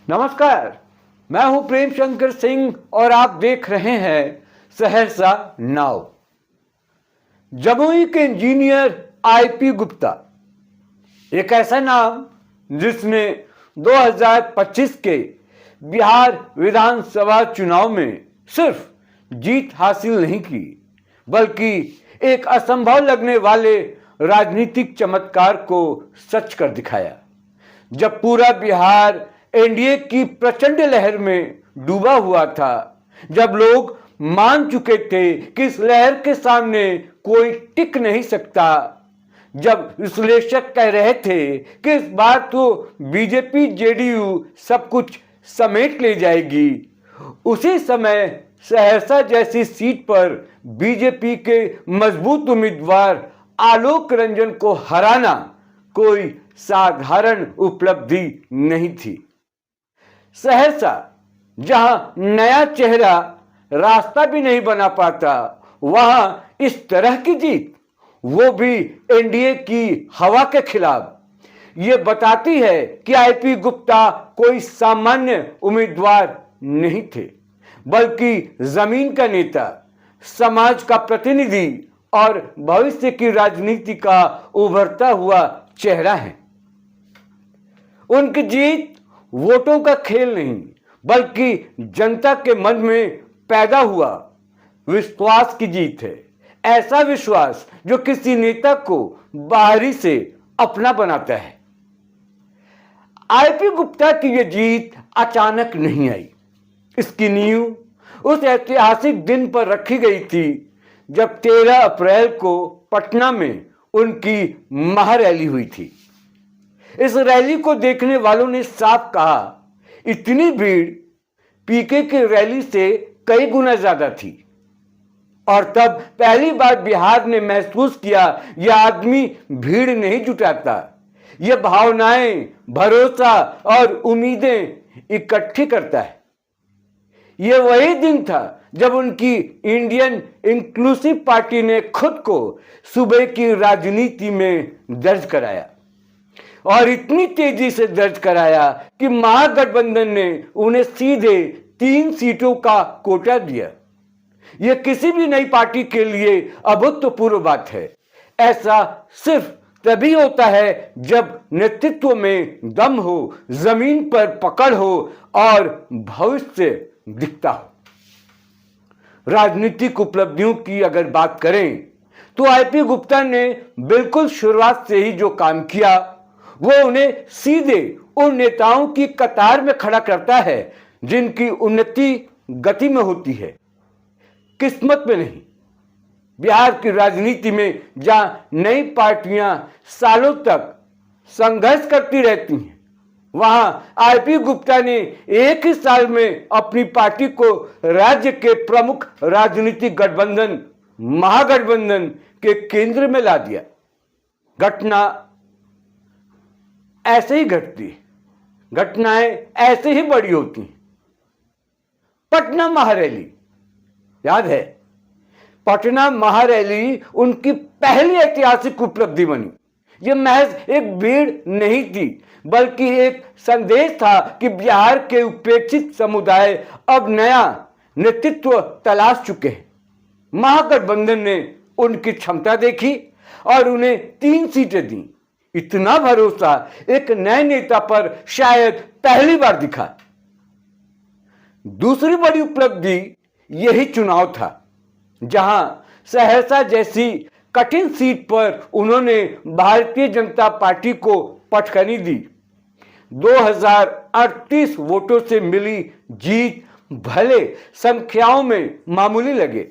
नमस्कार, मैं हूं प्रेम शंकर सिंह और आप देख रहे हैं सहरसा नाव। जमुई के इंजीनियर आईपी गुप्ता एक ऐसा नाम जिसने 2025 के बिहार विधानसभा चुनाव में सिर्फ जीत हासिल नहीं की, बल्कि एक असंभव लगने वाले राजनीतिक चमत्कार को सच कर दिखाया। जब पूरा बिहार एनडीए की प्रचंड लहर में डूबा हुआ था, जब लोग मान चुके थे कि इस लहर के सामने कोई टिक नहीं सकता, जब विश्लेषक कह रहे थे कि इस बार तो बीजेपी जेडीयू सब कुछ समेट ले जाएगी, उसी समय सहरसा जैसी सीट पर बीजेपी के मजबूत उम्मीदवार आलोक रंजन को हराना कोई साधारण उपलब्धि नहीं थी। सहरसा, जहां नया चेहरा रास्ता भी नहीं बना पाता, वहां इस तरह की जीत, वो भी एनडीए की हवा के खिलाफ, ये बताती है कि आईपी गुप्ता कोई सामान्य उम्मीदवार नहीं थे, बल्कि जमीन का नेता, समाज का प्रतिनिधि और भविष्य की राजनीति का उभरता हुआ चेहरा है। उनकी जीत वोटों का खेल नहीं, बल्कि जनता के मन में पैदा हुआ विश्वास की जीत है। ऐसा विश्वास जो किसी नेता को बाहरी से अपना बनाता है। आईपी गुप्ता की यह जीत अचानक नहीं आई। इसकी नींव उस ऐतिहासिक दिन पर रखी गई थी जब 13 अप्रैल को पटना में उनकी महारैली हुई थी। इस रैली को देखने वालों ने साफ कहा, इतनी भीड़ पीके की रैली से कई गुना ज्यादा थी। और तब पहली बार बिहार ने महसूस किया, यह आदमी भीड़ नहीं जुटाता, यह भावनाएं, भरोसा और उम्मीदें इकट्ठी करता है। यह वही दिन था जब उनकी इंडियन इंक्लूसिव पार्टी ने खुद को सूबे की राजनीति में दर्ज कराया, और इतनी तेजी से दर्ज कराया कि महागठबंधन ने उन्हें सीधे 3 सीटों का कोटा दिया। यह किसी भी नई पार्टी के लिए अभूतपूर्व बात है। ऐसा सिर्फ तभी होता है जब नेतृत्व में दम हो, जमीन पर पकड़ हो और भविष्य दिखता हो। राजनीतिक उपलब्धियों की अगर बात करें तो आईपी गुप्ता ने बिल्कुल शुरुआत से ही जो काम किया, वो उन्हें सीधे उन नेताओं की कतार में खड़ा करता है जिनकी उन्नति गति में होती है, किस्मत में नहीं। बिहार की राजनीति में जहां नई पार्टियां सालों तक संघर्ष करती रहती हैं, वहां आईपी गुप्ता ने एक ही साल में अपनी पार्टी को राज्य के प्रमुख राजनीतिक गठबंधन महागठबंधन के केंद्र में ला दिया। घटना ऐसे ही घटती है, घटनाएं ऐसे ही बड़ी होती हैं। पटना महारैली याद है? पटना महारैली उनकी पहली ऐतिहासिक उपलब्धि बनी। यह महज एक भीड़ नहीं थी, बल्कि एक संदेश था कि बिहार के उपेक्षित समुदाय अब नया नेतृत्व तलाश चुके हैं। महागठबंधन ने उनकी क्षमता देखी और उन्हें 3 सीटें दी। इतना भरोसा एक नए नेता पर शायद पहली बार दिखा। दूसरी बड़ी उपलब्धि यही चुनाव था, जहां सहरसा जैसी कठिन सीट पर उन्होंने भारतीय जनता पार्टी को पटखनी दी। 2038 वोटों से मिली जीत भले संख्याओं में मामूली लगे,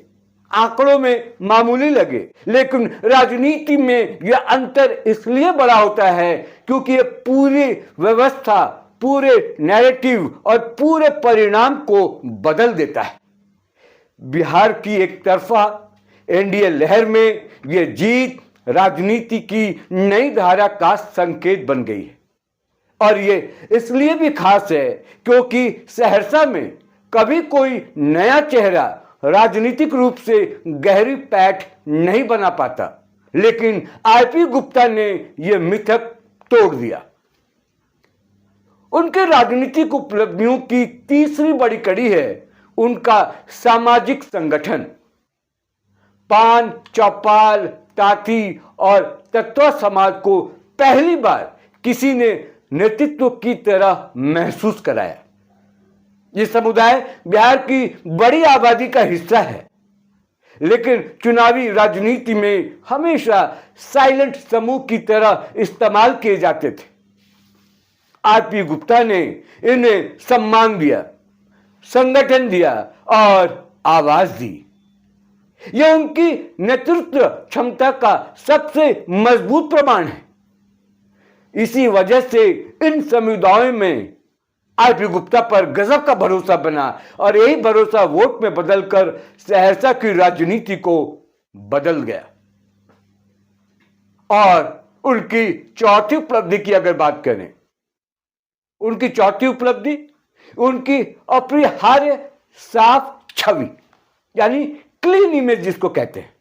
आंकड़ों में मामूली लगे, लेकिन राजनीति में यह अंतर इसलिए बड़ा होता है क्योंकि यह पूरी व्यवस्था, पूरे नैरेटिव और पूरे परिणाम को बदल देता है। बिहार की एक तरफा एनडीए लहर में यह जीत राजनीति की नई धारा का संकेत बन गई है। और यह इसलिए भी खास है क्योंकि सहरसा में कभी कोई नया चेहरा राजनीतिक रूप से गहरी पैठ नहीं बना पाता, लेकिन आईपी गुप्ता ने यह मिथक तोड़ दिया। उनके राजनीतिक उपलब्धियों की तीसरी बड़ी कड़ी है उनका सामाजिक संगठन। पान, चौपाल, ताती और तत्वा समाज को पहली बार किसी ने नेतृत्व की तरह महसूस कराया। यह समुदाय बिहार की बड़ी आबादी का हिस्सा है, लेकिन चुनावी राजनीति में हमेशा साइलेंट समूह की तरह इस्तेमाल किए जाते थे। आरपी गुप्ता ने इन्हें सम्मान दिया, संगठन दिया और आवाज दी। यह उनकी नेतृत्व क्षमता का सबसे मजबूत प्रमाण है। इसी वजह से इन समुदायों में आरपी गुप्ता पर गजब का भरोसा बना और यही भरोसा वोट में बदलकर सहरसा की राजनीति को बदल गया। और उनकी चौथी उपलब्धि की अगर बात करें, उनकी चौथी उपलब्धि उनकी अपरिहार्य साफ छवि, यानी क्लीन इमेज जिसको कहते हैं।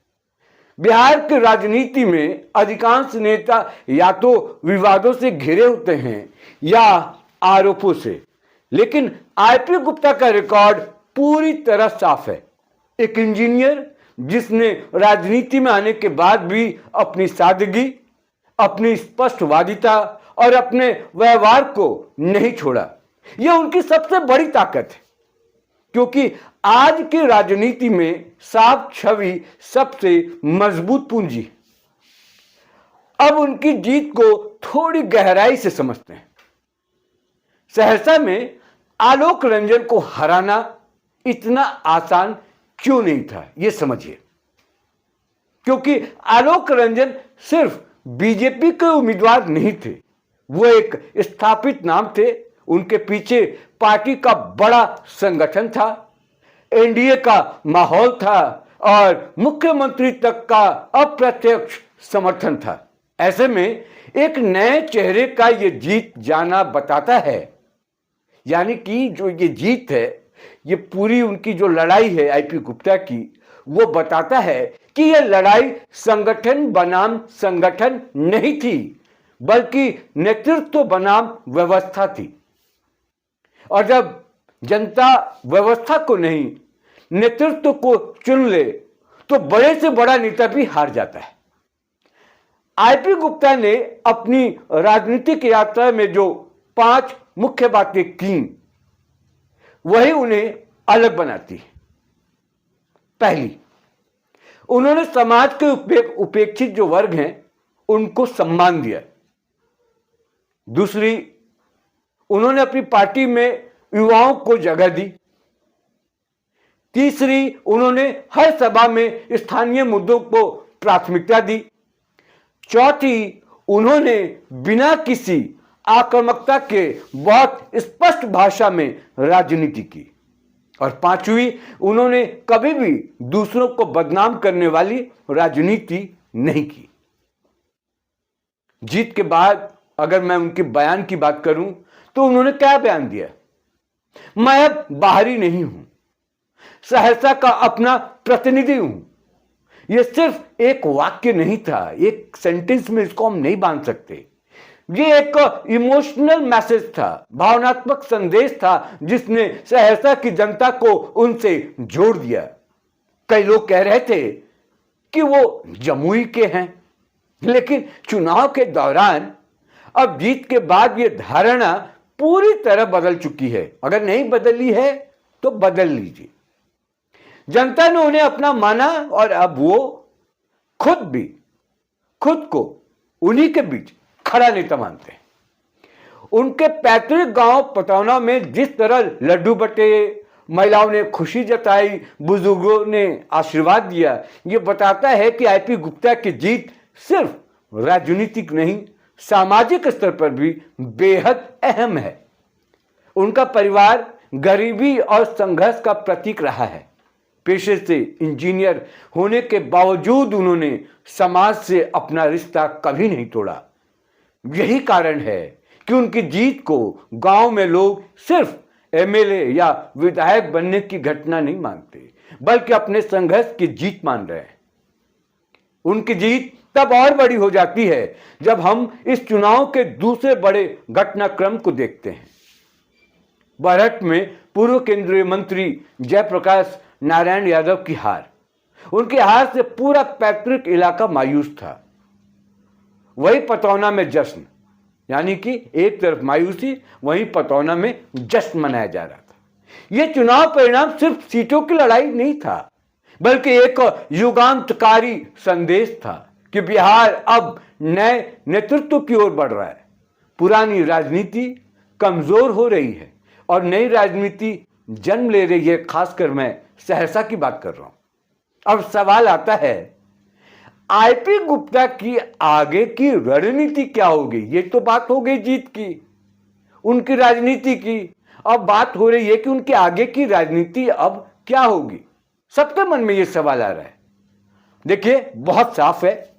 बिहार की राजनीति में अधिकांश नेता या तो विवादों से घिरे होते हैं या आरोपों से, लेकिन आरपी गुप्ता का रिकॉर्ड पूरी तरह साफ है। एक इंजीनियर जिसने राजनीति में आने के बाद भी अपनी सादगी, अपनी स्पष्टवादिता और अपने व्यवहार को नहीं छोड़ा। यह उनकी सबसे बड़ी ताकत है, क्योंकि आज की राजनीति में साफ छवि सबसे मजबूत पूंजी। अब उनकी जीत को थोड़ी गहराई से समझते हैं। सहरसा में आलोक रंजन को हराना इतना आसान क्यों नहीं था, यह समझिए। क्योंकि आलोक रंजन सिर्फ बीजेपी के उम्मीदवार नहीं थे, वो एक स्थापित नाम थे। उनके पीछे पार्टी का बड़ा संगठन था, एनडीए का माहौल था और मुख्यमंत्री तक का अप्रत्यक्ष समर्थन था। ऐसे में एक नए चेहरे का ये जीत जाना बताता है, यानी कि जो ये जीत है, ये पूरी उनकी जो लड़ाई है आरपी गुप्ता की, वो बताता है कि यह लड़ाई संगठन बनाम संगठन नहीं थी, बल्कि नेतृत्व बनाम व्यवस्था थी। और जब जनता व्यवस्था को नहीं, नेतृत्व को चुन ले, तो बड़े से बड़ा नेता भी हार जाता है। आरपी गुप्ता ने अपनी राजनीतिक यात्रा में जो 5 मुख्य बातें की, वही उन्हें अलग बनाती है। पहली, उन्होंने समाज के उपेक्षित जो वर्ग हैं, उनको सम्मान दिया। दूसरी, उन्होंने अपनी पार्टी में युवाओं को जगह दी। तीसरी, उन्होंने हर सभा में स्थानीय मुद्दों को प्राथमिकता दी। चौथी, उन्होंने बिना किसी आक्रामकता के बहुत स्पष्ट भाषा में राजनीति की। और पांचवी, उन्होंने कभी भी दूसरों को बदनाम करने वाली राजनीति नहीं की। जीत के बाद अगर मैं उनके बयान की बात करूं, तो उन्होंने क्या बयान दिया? मैं अब बाहरी नहीं हूं, सहरसा का अपना प्रतिनिधि हूं। यह सिर्फ एक वाक्य नहीं था, एक सेंटेंस में इसको हम नहीं बांध सकते। यह एक इमोशनल मैसेज था, भावनात्मक संदेश था, जिसने सहरसा की जनता को उनसे जोड़ दिया। कई लोग कह रहे थे कि वो जमुई के हैं, लेकिन चुनाव के दौरान, अब जीत के बाद यह धारणा पूरी तरह बदल चुकी है। अगर नहीं बदली है तो बदल लीजिए। जनता ने उन्हें अपना माना और अब वो खुद को उन्हीं के बीच खड़ा नेता मानते हैं। उनके पैतृक गांव पटौना में जिस तरह लड्डू बटे, महिलाओं ने खुशी जताई, बुजुर्गों ने आशीर्वाद दिया, यह बताता है कि आरपी गुप्ता की जीत सिर्फ राजनीतिक नहीं, सामाजिक स्तर पर भी बेहद अहम है। उनका परिवार गरीबी और संघर्ष का प्रतीक रहा है। पेशे से इंजीनियर होने के बावजूद उन्होंने समाज से अपना रिश्ता कभी नहीं तोड़ा। यही कारण है कि उनकी जीत को गांव में लोग सिर्फ एमएलए या विधायक बनने की घटना नहीं मानते, बल्कि अपने संघर्ष की जीत मान रहे हैं। उनकी जीत तब और बड़ी हो जाती है जब हम इस चुनाव के दूसरे बड़े घटनाक्रम को देखते हैं। बरहट में पूर्व केंद्रीय मंत्री जयप्रकाश नारायण यादव की हार। उनकी हार से पूरा पैतृक इलाका मायूस था। वही पतौना में जश्न, यानी कि एक तरफ मायूसी, वहीं पतौना में जश्न मनाया जा रहा था। यह चुनाव परिणाम सिर्फ सीटों की लड़ाई नहीं था, बल्कि एक युगांतकारी संदेश था कि बिहार अब नए नेतृत्व की ओर बढ़ रहा है। पुरानी राजनीति कमजोर हो रही है और नई राजनीति जन्म ले रही है। खासकर मैं सहरसा की बात कर रहा हूं। अब सवाल आता है, आईपी गुप्ता की आगे की रणनीति क्या होगी? ये तो बात हो गई जीत की, उनकी राजनीति की। अब बात हो रही है कि उनके आगे की राजनीति अब क्या होगी। सबके मन में यह सवाल आ रहा है। देखिए, बहुत साफ है,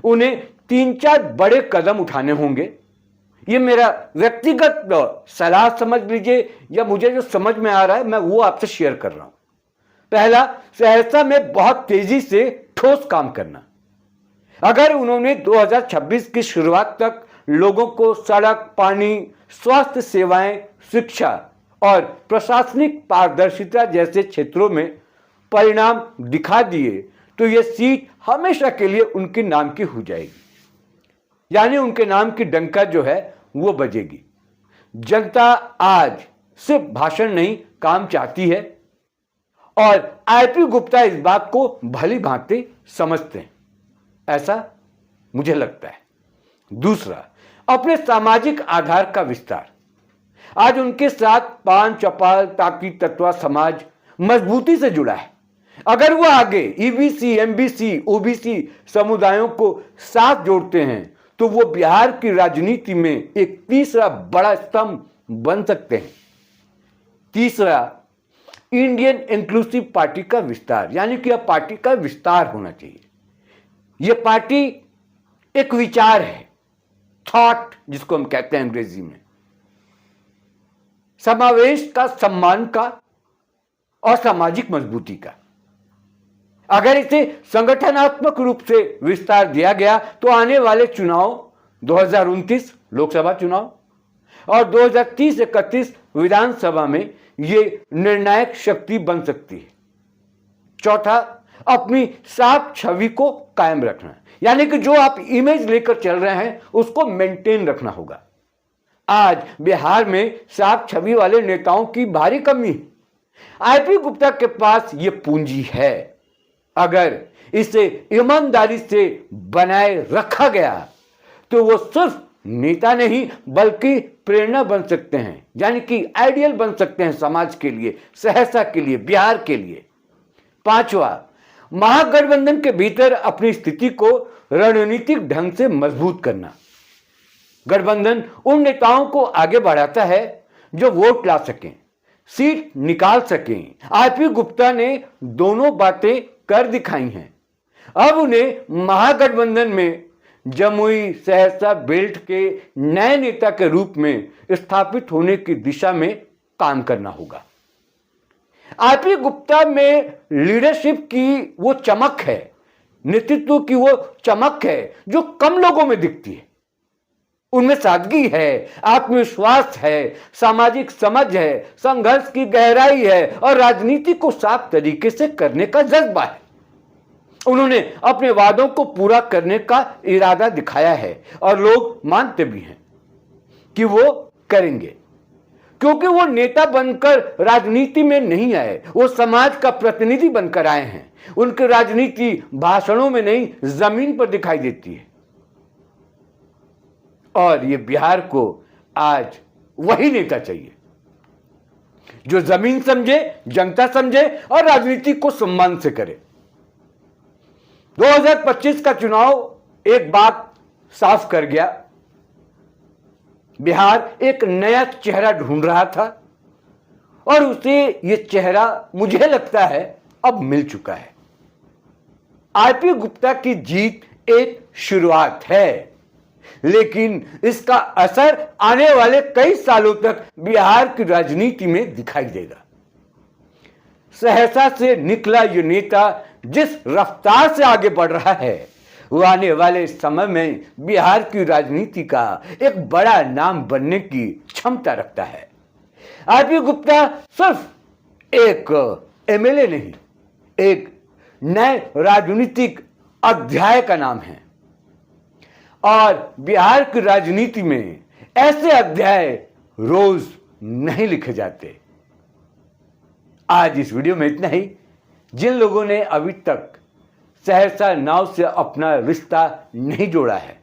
उन्हें 3-4 बड़े कदम उठाने होंगे। ये मेरा व्यक्तिगत सलाह समझ लीजिए, या मुझे जो समझ में आ रहा है मैं वो आपसे शेयर कर रहा हूं। पहला, सहरसा में बहुत तेजी से ठोस काम करना। अगर उन्होंने 2026 की शुरुआत तक लोगों को सड़क, पानी, स्वास्थ्य सेवाएं, शिक्षा और प्रशासनिक पारदर्शिता जैसे क्षेत्रों में परिणाम दिखा दिए तो यह सीट हमेशा के लिए उनके नाम की हो जाएगी। यानी उनके नाम की डंका जो है वो बजेगी। जनता आज सिर्फ भाषण नहीं, काम चाहती है और आईपी गुप्ता इस बात को भली भांति समझते हैं, ऐसा मुझे लगता है। दूसरा, अपने सामाजिक आधार का विस्तार। आज उनके साथ पान चौपाल ताकी तत्वा समाज मजबूती से जुड़ा है। अगर वो आगे ईबीसी, एमबीसी, ओबीसी समुदायों को साथ जोड़ते हैं तो वो बिहार की राजनीति में एक तीसरा बड़ा स्तंभ बन सकते हैं। तीसरा, इंडियन इंक्लूसिव पार्टी का विस्तार, यानी कि अब पार्टी का विस्तार होना चाहिए। यह पार्टी एक विचार है, थॉट जिसको हम कहते हैं अंग्रेजी में, समावेश का, सम्मान का और सामाजिक मजबूती का। अगर इसे संगठनात्मक रूप से विस्तार दिया गया तो आने वाले चुनाव 2029 लोकसभा चुनाव और 2030-31 विधानसभा में ये निर्णायक शक्ति बन सकती है। चौथा, अपनी साफ छवि को कायम रखना, यानी कि जो आप इमेज लेकर चल रहे हैं उसको मेंटेन रखना होगा। आज बिहार में साफ छवि वाले नेताओं की भारी कमी है। आईपी गुप्ता के पास ये पूंजी है। अगर इसे ईमानदारी से बनाए रखा गया तो वो सिर्फ नेता नहीं बल्कि प्रेरणा बन सकते हैं, यानी कि आइडियल बन सकते हैं समाज के लिए, सहरसा के लिए, बिहार के लिए। पांचवा, महागठबंधन के भीतर अपनी स्थिति को रणनीतिक ढंग से मजबूत करना। गठबंधन उन नेताओं को आगे बढ़ाता है जो वोट ला सकें, सीट निकाल सकें। आईपी गुप्ता ने दोनों बातें कर दिखाई हैं। अब उन्हें महागठबंधन में जमुई सहरसा बेल्ट के नए नेता के रूप में स्थापित होने की दिशा में काम करना होगा। आईपी गुप्ता में लीडरशिप की वो चमक है, नेतृत्व की वो चमक है जो कम लोगों में दिखती है। उनमें सादगी है, आत्मविश्वास है, सामाजिक समझ है, संघर्ष की गहराई है और राजनीति को साफ तरीके से करने का जज्बा है। उन्होंने अपने वादों को पूरा करने का इरादा दिखाया है और लोग मानते भी हैं कि वो करेंगे, क्योंकि वो नेता बनकर राजनीति में नहीं आए, वो समाज का प्रतिनिधि बनकर आए हैं। उनकी राजनीति भाषणों में नहीं, जमीन पर दिखाई देती है। और ये बिहार को आज वही नेता चाहिए जो जमीन समझे, जनता समझे और राजनीति को सम्मान से करे। 2025 का चुनाव एक बात साफ कर गया, बिहार एक नया चेहरा ढूंढ रहा था और उसे यह चेहरा मुझे लगता है अब मिल चुका है। आईपी गुप्ता की जीत एक शुरुआत है, लेकिन इसका असर आने वाले कई सालों तक बिहार की राजनीति में दिखाई देगा। सहरसा से निकला ये नेता जिस रफ्तार से आगे बढ़ रहा है वो आने वाले समय में बिहार की राजनीति का एक बड़ा नाम बनने की क्षमता रखता है। आईपी गुप्ता सिर्फ एक एमएलए नहीं, एक नए राजनीतिक अध्याय का नाम है और बिहार की राजनीति में ऐसे अध्याय रोज नहीं लिखे जाते। आज इस वीडियो में इतना ही। जिन लोगों ने अभी तक सहरसा नाव से अपना रिश्ता नहीं जोड़ा है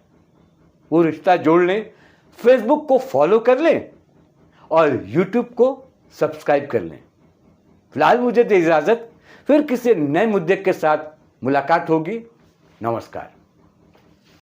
वो रिश्ता जोड़ लें, फेसबुक को फॉलो कर लें और यूट्यूब को सब्सक्राइब कर लें। फिलहाल मुझे दे इजाजत, फिर किसी नए मुद्दे के साथ मुलाकात होगी। नमस्कार।